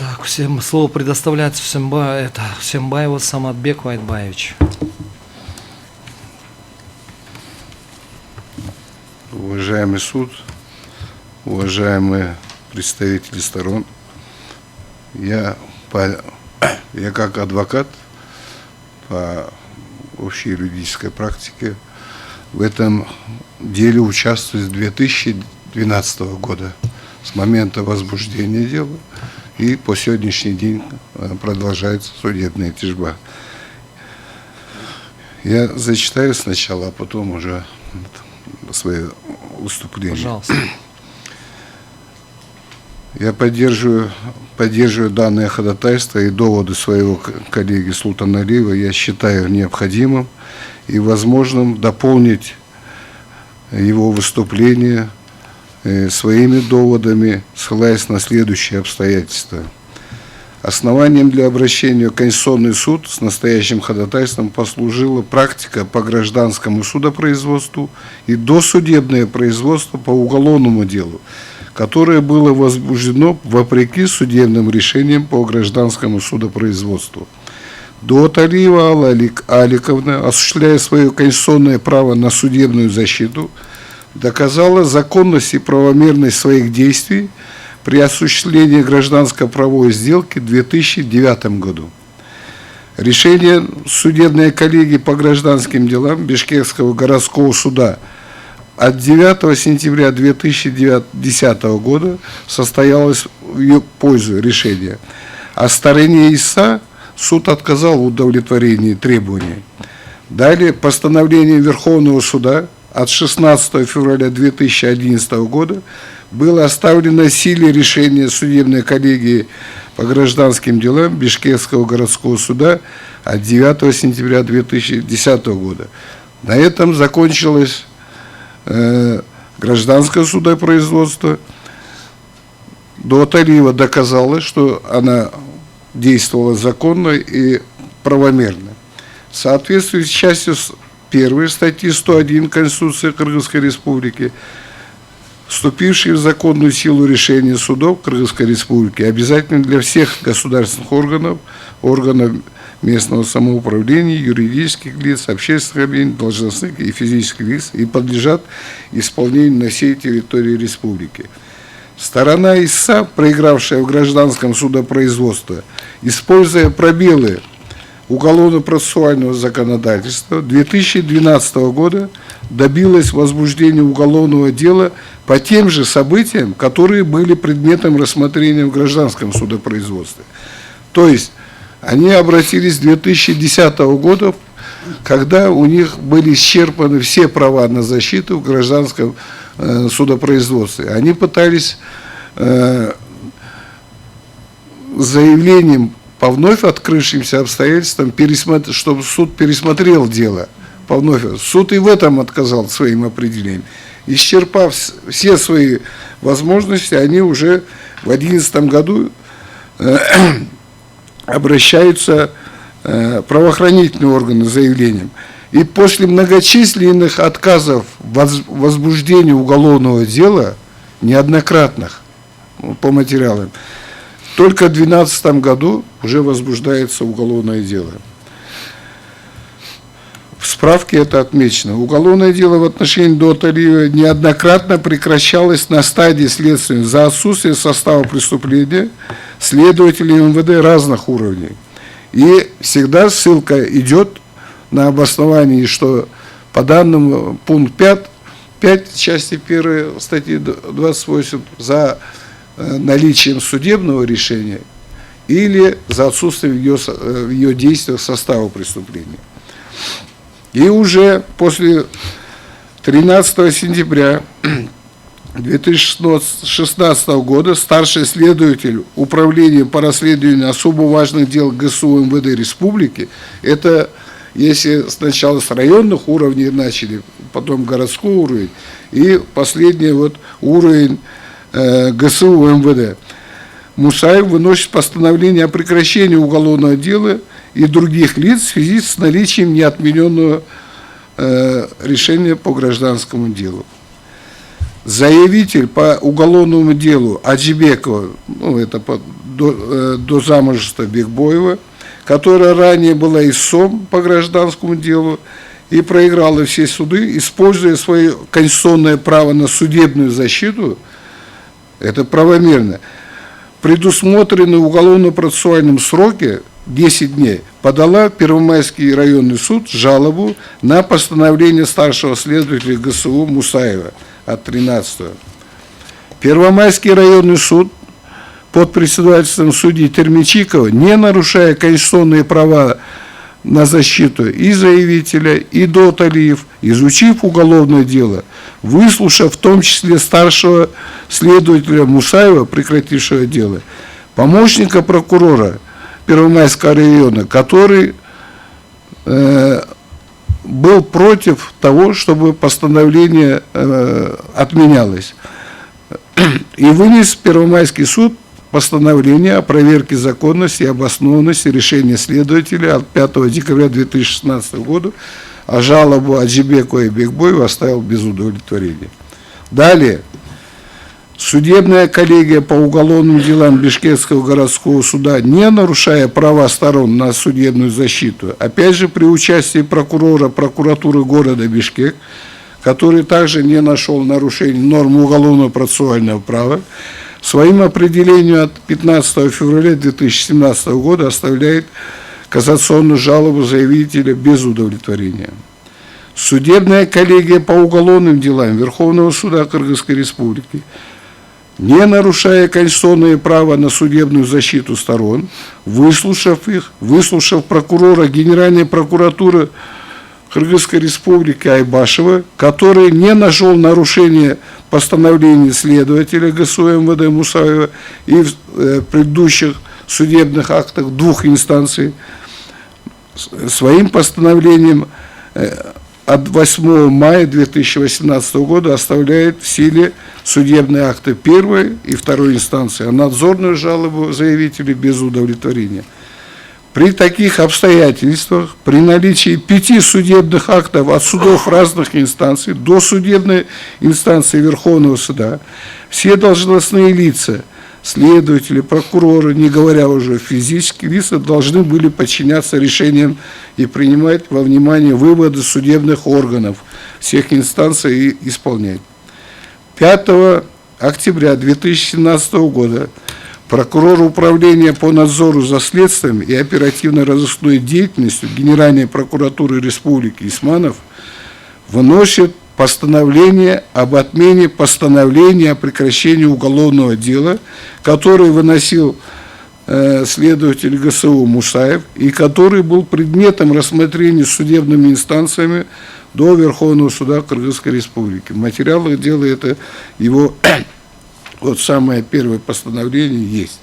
Так, всем слово предоставляется Всембаеву Саматбеку Айтбаевичу. Уважаемый суд, уважаемые представители сторон, я как адвокат по общей юридической практике в этом деле участвую с 2012 года, с момента возбуждения дела, и по сегодняшний день продолжается судебная тяжба. Я зачитаю сначала, а потом уже свое выступление. Пожалуйста. Я поддерживаю данное ходатайство и доводы своего коллеги Султаналиева. Я считаю необходимым и возможным дополнить его выступление своими доводами, ссылаясь на следующие обстоятельства. Основанием для обращения в Конституционный суд с настоящим ходатайством послужила практика по гражданскому судопроизводству и досудебное производство по уголовному делу, которое было возбуждено вопреки судебным решениям по гражданскому судопроизводству. Дуаталиева Алла Аликовна, осуществляя свое конституционное право на судебную защиту, доказала законность и правомерность своих действий при осуществлении гражданско-правовой сделки в 2009 году. Решение судебной коллегии по гражданским делам Бишкекского городского суда от 9 сентября 2010 года состоялось в ее пользу решение. А стороне истца суд отказал в удовлетворении требований. Далее постановление Верховного суда от 16 февраля 2011 года было оставлено в силе решение судебной коллегии по гражданским делам Бишкекского городского суда от 9 сентября 2010 года. На этом закончилось гражданское судопроизводство. Дуаталиева доказала, что она действовала законно и правомерно. В соответствии с частью 1 статьи 101 Конституции Кыргызской Республики, вступившие в законную силу решения судов Кыргызской Республики, обязательно для всех государственных органов местного самоуправления, юридических лиц, общественных объединений, должностных и физических лиц и подлежат исполнению на всей территории республики. Сторона истца, проигравшая в гражданском судопроизводстве, используя пробелы уголовно-процессуального законодательства, 2012 года добилась возбуждения уголовного дела по тем же событиям, которые были предметом рассмотрения в гражданском судопроизводстве. То есть они обратились с 2010 года, когда у них были исчерпаны все права на защиту в гражданском судопроизводстве. Они пытались заявлением по вновь открывшимся обстоятельствам, чтобы суд пересмотрел дело. Суд и в этом отказал своим определением. Исчерпав все свои возможности, они уже в 2011 году обращаются правоохранительные органы с заявлением. И после многочисленных отказов в возбуждении уголовного дела, неоднократных по материалам, только в 2012 году уже возбуждается уголовное дело. В справке это отмечено. Уголовное дело в отношении Дуаталиева неоднократно прекращалось на стадии следствия за отсутствие состава преступления следователей МВД разных уровней. И всегда ссылка идет на обоснование, что по данному пункт 5 части 1 статьи 28 за наличием судебного решения или за отсутствием в ее действиях состава преступления. И уже после 13 сентября 2016 года старший следователь Управления по расследованию особо важных дел ГСУ МВД Республики, это если сначала с районных уровней начали, потом городской уровень, и последний уровень ГСУ МВД, Мусаев выносит постановление о прекращении уголовного дела и других лиц в связи с наличием неотмененного решения по гражданскому делу. Заявитель по уголовному делу Аджибекова, это до замужества Бекбоева, которая ранее была истцом по гражданскому делу и проиграла все суды, используя свое конституционное право на судебную защиту, это правомерно, предусмотренный в уголовно-процессуальном сроке 10 дней, подала в Первомайский районный суд жалобу на постановление старшего следователя ГСУ Мусаева от 13-го. Первомайский районный суд под председательством судьи Термичикова, не нарушая конституционные права на защиту и заявителя, и Доталиев, изучив уголовное дело, выслушав в том числе старшего следователя Мусаева, прекратившего дело, помощника прокурора Первомайского района, который был против того, чтобы постановление отменялось, и вынес Первомайский суд постановление о проверке законности и обоснованности решения следователя от 5 декабря 2016 года, а жалобу Аджибекова и Бекбоева оставил без удовлетворения. Далее. Судебная коллегия по уголовным делам Бишкекского городского суда, не нарушая права сторон на судебную защиту, опять же при участии прокурора прокуратуры города Бишкек, который также не нашел нарушений норм уголовного процессуального права, своим определением от 15 февраля 2017 года оставляет кассационную жалобу заявителя без удовлетворения. Судебная коллегия по уголовным делам Верховного суда Кыргызской Республики, не нарушая конституционное право на судебную защиту сторон, выслушав их, выслушав прокурора Генеральной прокуратуры Кыргызской Республики Айбашева, который не нашел нарушения постановления следователя ГСУ МВД Мусаева и в предыдущих судебных актах двух инстанций, своим постановлением от 8 мая 2018 года оставляет в силе судебные акты первой и второй инстанции, а надзорную жалобу заявителей без удовлетворения. При таких обстоятельствах, при наличии 5 судебных актов от судов разных инстанций до судебной инстанции Верховного суда, все должностные лица, следователи, прокуроры, не говоря уже физические лица, должны были подчиняться решениям и принимать во внимание выводы судебных органов всех инстанций и исполнять. 5 октября 2017 года прокурор управления по надзору за следствием и оперативно-розыскной деятельностью Генеральной прокуратуры Республики Исманов выносит постановление об отмене постановления о прекращении уголовного дела, которое выносил следователь ГСУ Мусаев и который был предметом рассмотрения судебными инстанциями до Верховного суда Кыргызской Республики. В материалах дела это его вот самое первое постановление есть.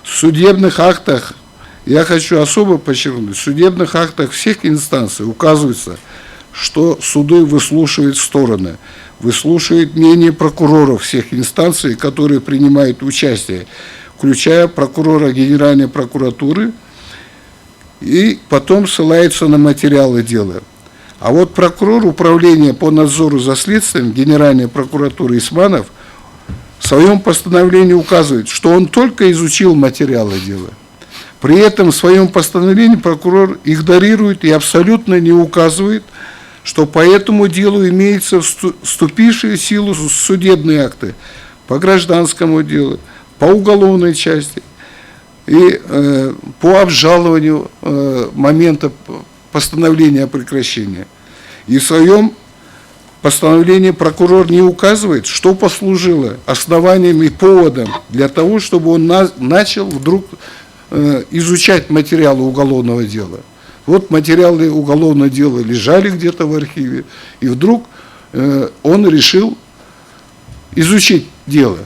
В судебных актах, я хочу особо подчеркнуть, в судебных актах всех инстанций указывается, что суды выслушивают стороны, выслушивают мнение прокуроров всех инстанций, которые принимают участие, включая прокурора Генеральной прокуратуры, и потом ссылаются на материалы дела. А вот прокурор управления по надзору за следствием Генеральной прокуратуры Исманов в своем постановлении указывает, что он только изучил материалы дела. При этом в своем постановлении прокурор игнорирует и абсолютно не указывает, что по этому делу имеются вступившие в силу судебные акты по гражданскому делу, по уголовной части и по обжалованию момента постановления о прекращении. И в своем постановлении прокурор не указывает, что послужило основанием и поводом для того, чтобы он начал вдруг изучать материалы уголовного дела. Вот материалы уголовного дела лежали где-то в архиве, и вдруг он решил изучить дело.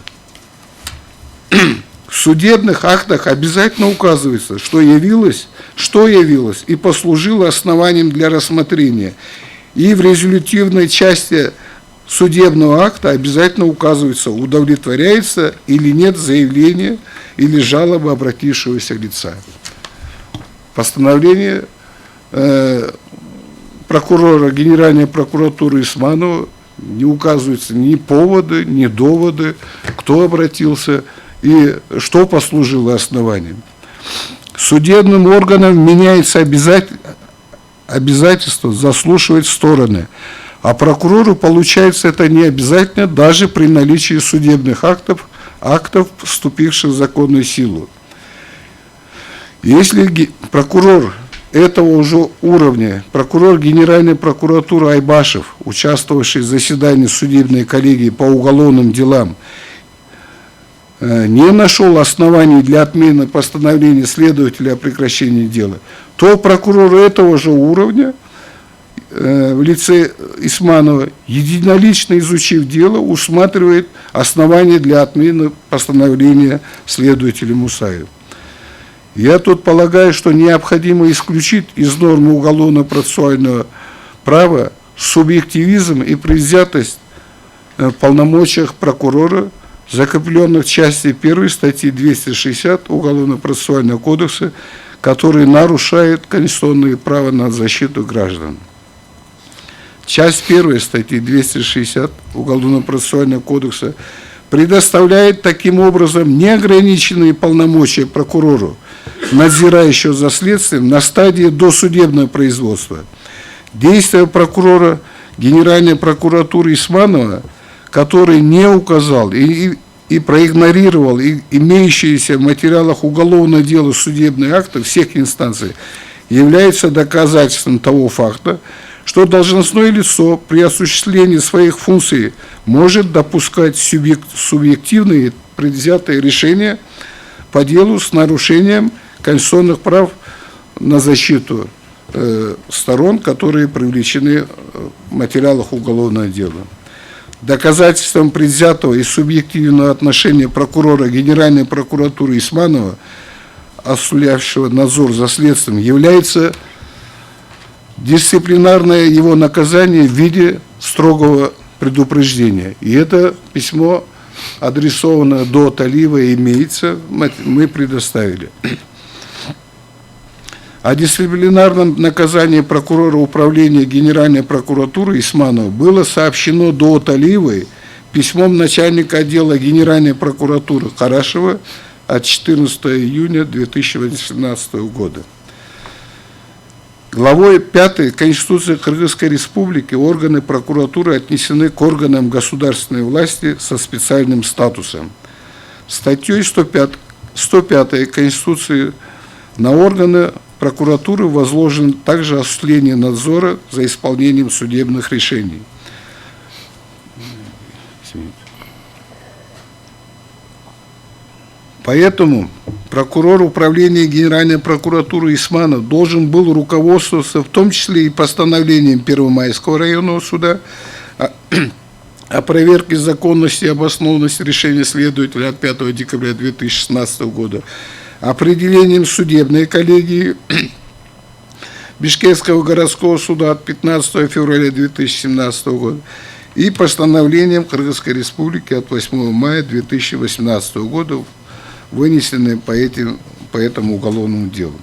В судебных актах обязательно указывается, что явилось и послужило основанием для рассмотрения. И в резолютивной части судебного акта обязательно указывается, удовлетворяется или нет заявление или жалоба обратившегося лица. Постановление прокурора Генеральной прокуратуры Исманова не указываются ни поводы, ни доводы, кто обратился и что послужило основанием. Судебным органам меняется обязательство заслушивать стороны, а прокурору, получается, это не обязательно даже при наличии судебных актов, вступивших в законную силу. Если прокурор этого уже уровня, прокурор Генеральной прокуратуры Айбашев, участвовавший в заседании судебной коллегии по уголовным делам, не нашел оснований для отмены постановления следователя о прекращении дела, то прокурор этого же уровня в лице Исманова, единолично изучив дело, усматривает основания для отмены постановления следователя Мусаева. Я тут полагаю, что необходимо исключить из нормы уголовно-процессуального права субъективизм и предвзятость в полномочиях прокурора, закрепленных в части 1 статьи 260 Уголовно-процессуального кодекса, который нарушает конституционные права на защиту граждан. Часть 1 статьи 260 Уголовно-процессуального кодекса предоставляет таким образом неограниченные полномочия прокурору, надзирающего за следствием на стадии досудебного производства. Действия прокурора Генеральной прокуратуры Исманова, который не указал и проигнорировал имеющиеся в материалах уголовного дела судебные акты всех инстанций, является доказательством того факта, что должностное лицо при осуществлении своих функций может допускать субъективные предвзятые решения по делу с нарушением конституционных прав на защиту сторон, которые привлечены в материалах уголовного дела. Доказательством предвзятого и субъективного отношения прокурора Генеральной прокуратуры Исманова, осуществлявшего надзор за следствием, является дисциплинарное его наказание в виде строгого предупреждения. И это письмо, адресованное до Талиева, имеется, мы предоставили. О дисциплинарном наказании прокурора управления Генеральной прокуратуры Исманова было сообщено до Талиевой письмом начальника отдела Генеральной прокуратуры Карашева от 14 июня 2018 года. Главой 5 Конституции Кыргызской Республики органы прокуратуры отнесены к органам государственной власти со специальным статусом. Статьей 105 Конституции на органы прокуратуры возложено также осуществление надзора за исполнением судебных решений. Поэтому прокурор управления Генеральной прокуратуры Исманов должен был руководствоваться в том числе и постановлением Первомайского районного суда о проверке законности и обоснованности решения следователя от 5 декабря 2016 года, определением судебной коллегии Бишкекского городского суда от 15 февраля 2017 года и постановлением Кыргызской Республики от 8 мая 2018 года, вынесенные по этому уголовному делу.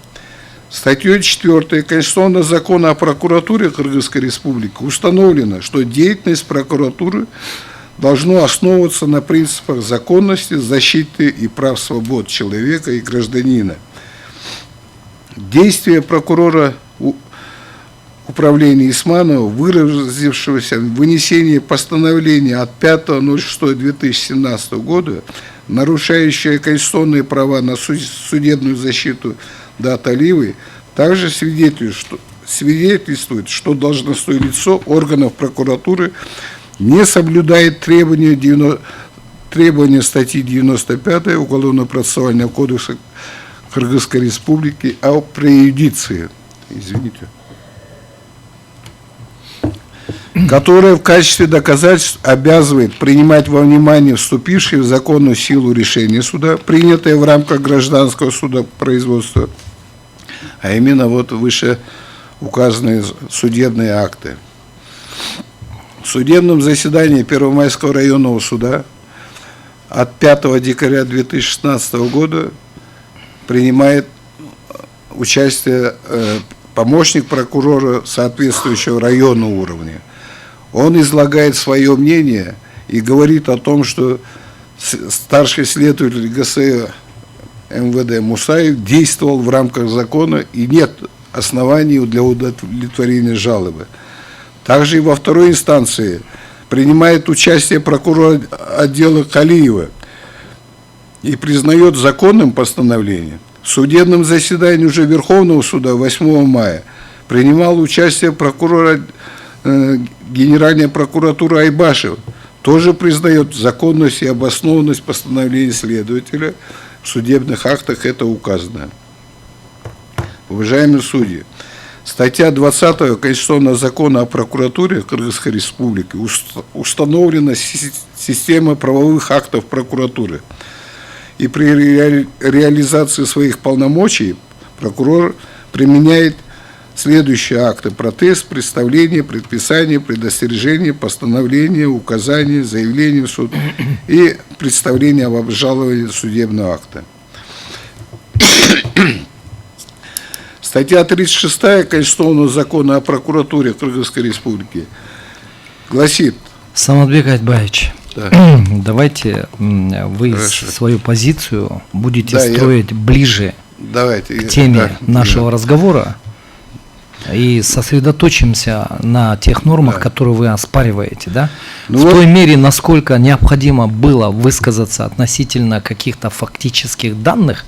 Статьей 4 Конституционного закона о прокуратуре Кыргызской Республики установлено, что деятельность прокуратуры должно основываться на принципах законности, защиты и прав свобод человека и гражданина. Действия прокурора управления Исманова, выразившегося в вынесении постановления от 5.06.2017 года, нарушающее конституционные права на судебную защиту до Талиевой, также свидетельствует, что должностное лицо органов прокуратуры не соблюдает требования статьи 95 Уголовно-процессуального кодекса Кыргызской Республики о преюдиции, которая в качестве доказательств обязывает принимать во внимание вступившие в законную силу решения суда, принятые в рамках гражданского судопроизводства, а именно вот выше указанные судебные акты. В судебном заседании Первомайского районного суда от 5 декабря 2016 года принимает участие помощник прокурора соответствующего районного уровня. Он излагает свое мнение и говорит о том, что старший следователь ГС МВД Мусаев действовал в рамках закона и нет оснований для удовлетворения жалобы. Также и во второй инстанции принимает участие прокурор отдела Калиева и признает законным постановление. В судебном заседании уже Верховного суда 8 мая принимал участие прокурор Генеральной прокуратуры Айбашев, тоже признает законность и обоснованность постановления следователя. В судебных актах это указано. Уважаемые судьи, статья 20 Конституционного закона о прокуратуре Кыргызской Республики установлена система правовых актов прокуратуры. И при реализации своих полномочий прокурор применяет следующие акты: протест, представление, предписание, предостережение, постановление, указание, заявление в суд и представление об обжаловании судебного акта. Статья 36 Конституционного закона о прокуратуре Кыргызской Республики гласит... Саматбек Айтбаевич, Да. давайте вы Хорошо. свою позицию будете Да, строить ближе Давайте, к теме да, нашего разговора и сосредоточимся на тех нормах, Да. которые вы оспариваете, да? Ну в вот- той мере, насколько необходимо было высказаться относительно каких-то фактических данных,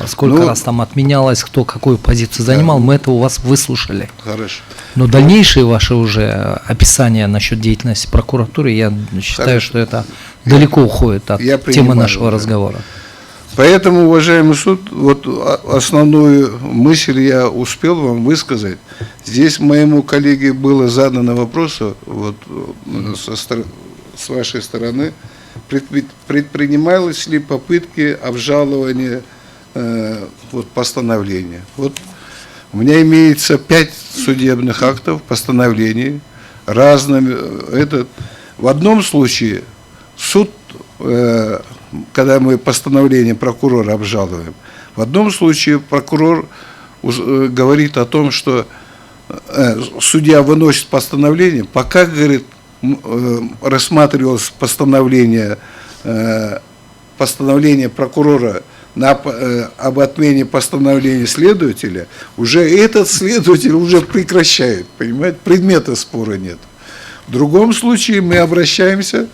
сколько Ну, раз там отменялось, кто какую позицию занимал, мы это у вас выслушали. Хорошо. Но дальнейшие ваши уже описания насчет деятельности прокуратуры, я считаю, Хорошо. что это далеко уходит от Я темы принимаю, нашего да. разговора. Поэтому, уважаемый суд, вот основную мысль я успел вам высказать. Здесь моему коллеге было задано вопрос, вот, с вашей стороны, предпринималось ли попытки обжалования вот, постановления. Вот у меня имеется 5 судебных актов, постановлений, разными. В одном случае суд, когда мы постановление прокурора обжалуем, в одном случае прокурор говорит о том, что судья выносит постановление, пока, говорит, рассматривалось постановление прокурора об отмене постановления следователя, уже этот следователь уже прекращает, понимаете, предмета спора нет. В другом случае мы обращаемся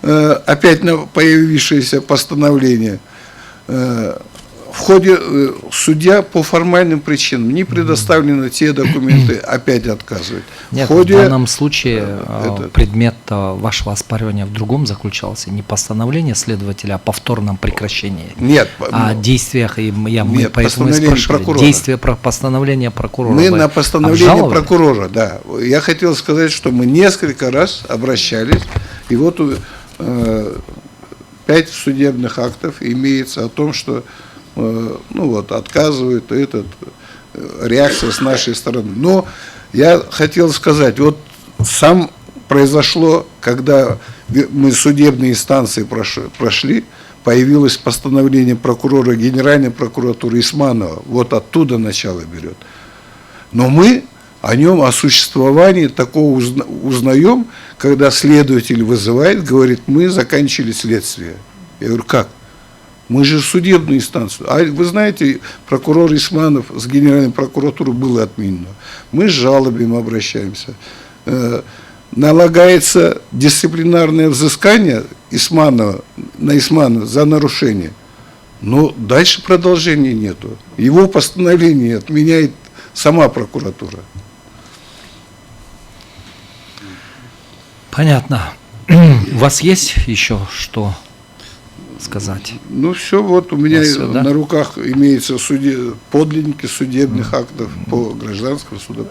опять на появившееся постановление. В ходе судья по формальным причинам не предоставлены те документы, опять отказывает. Нет, в ходе в данном случае предмет вашего оспаривания в другом заключался, не постановление следователя о повторном прекращении, нет, о действиях, и мы Нет, поэтому и постановление спрашивали, прокурора. действия постановления прокурора мы вы на постановление обжаловали? прокурора, да. Я хотел сказать, что мы несколько раз обращались, и вот 5 судебных актов имеется о том, что ну вот, отказывают, реакция с нашей стороны. Но я хотел сказать, вот сам произошло, когда мы судебные инстанции прошли, появилось постановление прокурора Генеральной прокуратуры Исманова, вот оттуда начало берет. Но мы о нем, о существовании такого узнаем, когда следователь вызывает, говорит, мы заканчивали следствие. Я говорю, как? Мы же судебную инстанцию. А вы знаете, прокурор Исманов с Генеральной прокуратуры было отменено. Мы с жалобами обращаемся. Налагается дисциплинарное взыскание на Исманова за нарушение. Но дальше продолжения нету. Его постановление отменяет сама прокуратура. Понятно. У вас есть еще что сказать? Ну, все, вот у меня Всё, да? на руках имеются подлинники судебных актов по гражданскому суду.